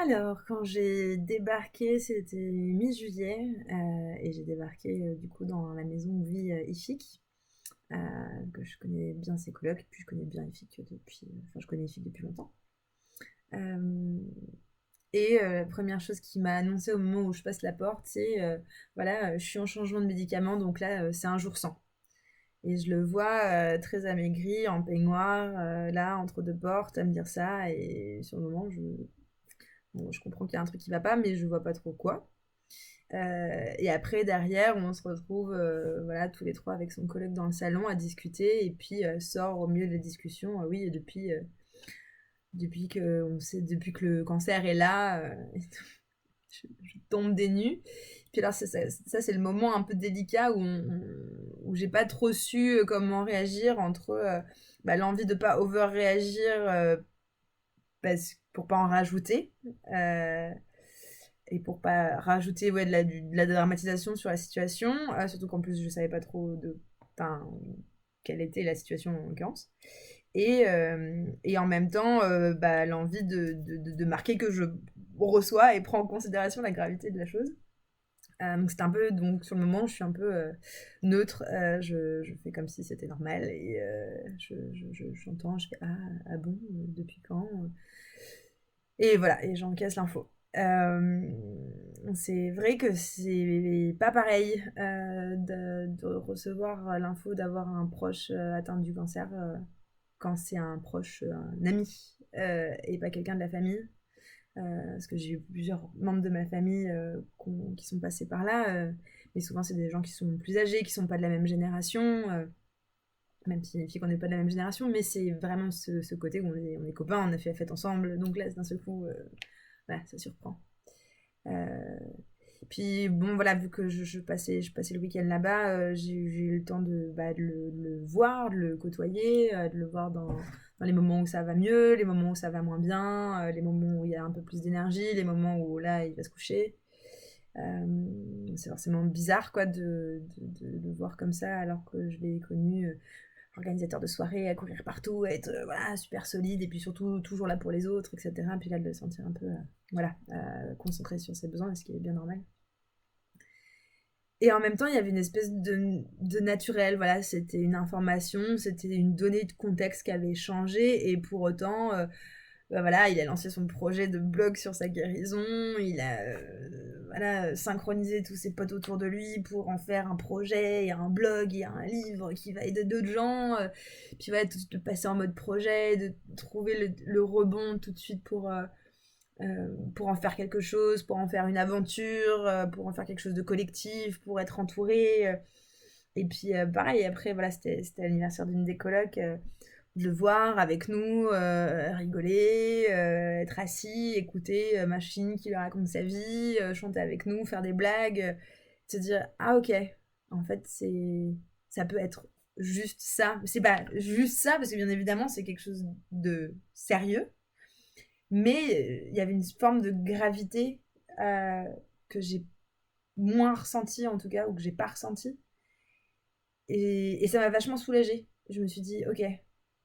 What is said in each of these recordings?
Alors, quand j'ai débarqué, c'était mi-juillet, et j'ai débarqué du coup dans la maison où vit Ifik, euh, que je connais bien ses colocs, puis je connais bien Ifik depuis, enfin je connais Ifik depuis longtemps. Euh, la première chose qu'il m'a annoncé au moment où je passe la porte, c'est voilà, je suis en changement de médicament, donc là c'est un jour sans. Et je le vois très amaigri, en peignoir, là entre deux portes, à me dire ça, et sur le moment bon, je comprends qu'il y a un truc qui va pas, mais je vois pas trop quoi. Et après, derrière, on se retrouve voilà, tous les trois avec son collègue dans le salon à discuter. Et puis sort au milieu de la discussion, oui, depuis que le cancer est là, je tombe des nues. Puis alors, ça, c'est le moment un peu délicat où j'ai pas trop su comment réagir entre l'envie de pas over-réagir pour pas en rajouter. Euh, et pour pas rajouter ouais, de la dramatisation sur la situation, surtout qu'en plus je savais pas trop quelle était la situation en l'occurrence. Et en même temps, l'envie de marquer que je reçois et prends en considération la gravité de la chose. Donc c'est un peu, donc sur le moment, je suis un peu neutre. Je fais comme si c'était normal et j'entends, je fais ah bon, depuis quand? Et voilà, et j'encaisse l'info. Euh, c'est vrai que c'est pas pareil de recevoir l'info d'avoir un proche atteint du cancer quand c'est un proche, un ami et pas quelqu'un de la famille. Parce que j'ai eu plusieurs membres de ma famille qui sont passés par là, mais souvent c'est des gens qui sont plus âgés, qui sont pas de la même génération, même si on n'est pas de la même génération, mais c'est vraiment ce côté où on est copains, on a fait la fête ensemble, donc là d'un seul coup, voilà, ça surprend. Euh, Puis bon, voilà, vu que je passais le week-end là-bas, j'ai eu le temps de le voir, de le côtoyer, de le voir dans les moments où ça va mieux, les moments où ça va moins bien, les moments où il y a un peu plus d'énergie, les moments où là, il va se coucher. C'est forcément bizarre quoi de le voir comme ça alors que je l'ai connu organisateur de soirée, à courir partout, à être voilà, super solide et puis surtout toujours là pour les autres, etc. Puis là de le sentir un peu voilà, concentré sur ses besoins, ce qui est bien normal. Et en même temps, il y avait une espèce de naturel, voilà, c'était une information, c'était une donnée de contexte qui avait changé, et pour autant, voilà, il a lancé son projet de blog sur sa guérison, il a voilà, synchronisé tous ses potes autour de lui pour en faire un projet, et un blog, et un livre qui va aider d'autres gens, puis voilà, de passer en mode projet, de trouver le rebond tout de suite pour en faire quelque chose, pour en faire une aventure, pour en faire quelque chose de collectif, pour être entouré. Et puis pareil, après, voilà, c'était l'anniversaire d'une des colocs, de le voir avec nous, rigoler, être assis, écouter Machine qui lui raconte sa vie, chanter avec nous, faire des blagues, se dire ah ok, en fait ça peut être juste ça. C'est pas juste ça parce que bien évidemment c'est quelque chose de sérieux, mais il y avait une forme de gravité euh, que j'ai moins ressenti en tout cas, ou que j'ai pas ressenti. Et ça m'a vachement soulagée. Je me suis dit, ok,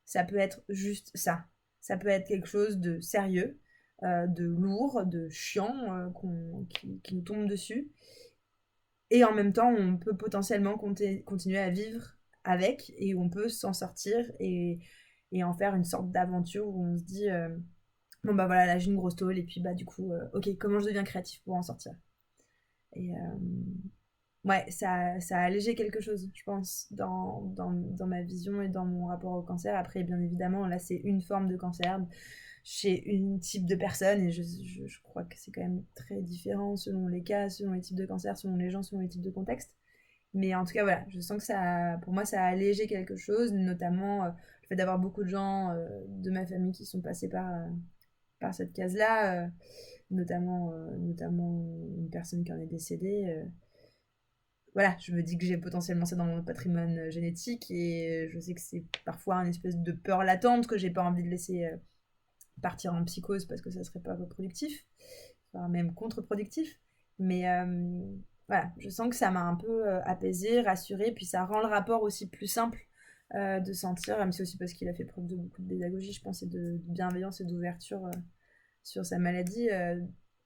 ça peut être juste ça. Ça peut être quelque chose de sérieux, de lourd, de chiant, qui nous tombe dessus. Et en même temps, on peut potentiellement continuer à vivre avec, et on peut s'en sortir et en faire une sorte d'aventure où on se dit, bon bah voilà, là j'ai une grosse tôle, et puis bah du coup, ok, comment je deviens créatif pour en sortir. Et ouais, ça a allégé quelque chose, je pense, dans ma vision et dans mon rapport au cancer. Après, bien évidemment, là c'est une forme de cancer chez une type de personne, et je crois que c'est quand même très différent selon les cas, selon les types de cancer, selon les gens, selon les types de contextes. Mais en tout cas, voilà, je sens que pour moi, ça a allégé quelque chose, notamment le fait d'avoir beaucoup de gens de ma famille qui sont passés par cette case-là, notamment une personne qui en est décédée. Voilà, je me dis que j'ai potentiellement ça dans mon patrimoine génétique, et je sais que c'est parfois une espèce de peur latente que j'ai pas envie de laisser partir en psychose parce que ça serait pas productif, enfin, même contre-productif. Mais voilà, je sens que ça m'a un peu apaisée, rassurée, puis ça rend le rapport aussi plus simple de sentir, même si aussi parce qu'il a fait preuve de beaucoup de pédagogie, je pense, et de bienveillance et d'ouverture sur sa maladie,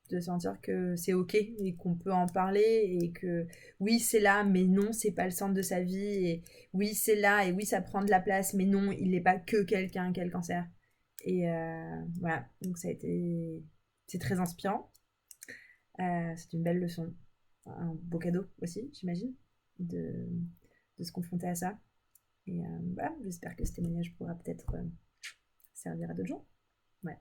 de sentir que c'est ok et qu'on peut en parler et que oui c'est là mais non c'est pas le centre de sa vie et oui c'est là et oui ça prend de la place mais non il n'est pas que quelqu'un qui a le cancer et voilà donc ça a été c'est très inspirant. C'est une belle leçon, un beau cadeau aussi j'imagine de, de se confronter à ça et voilà j'espère que ce témoignage pourra peut-être servir à d'autres gens. Ouais.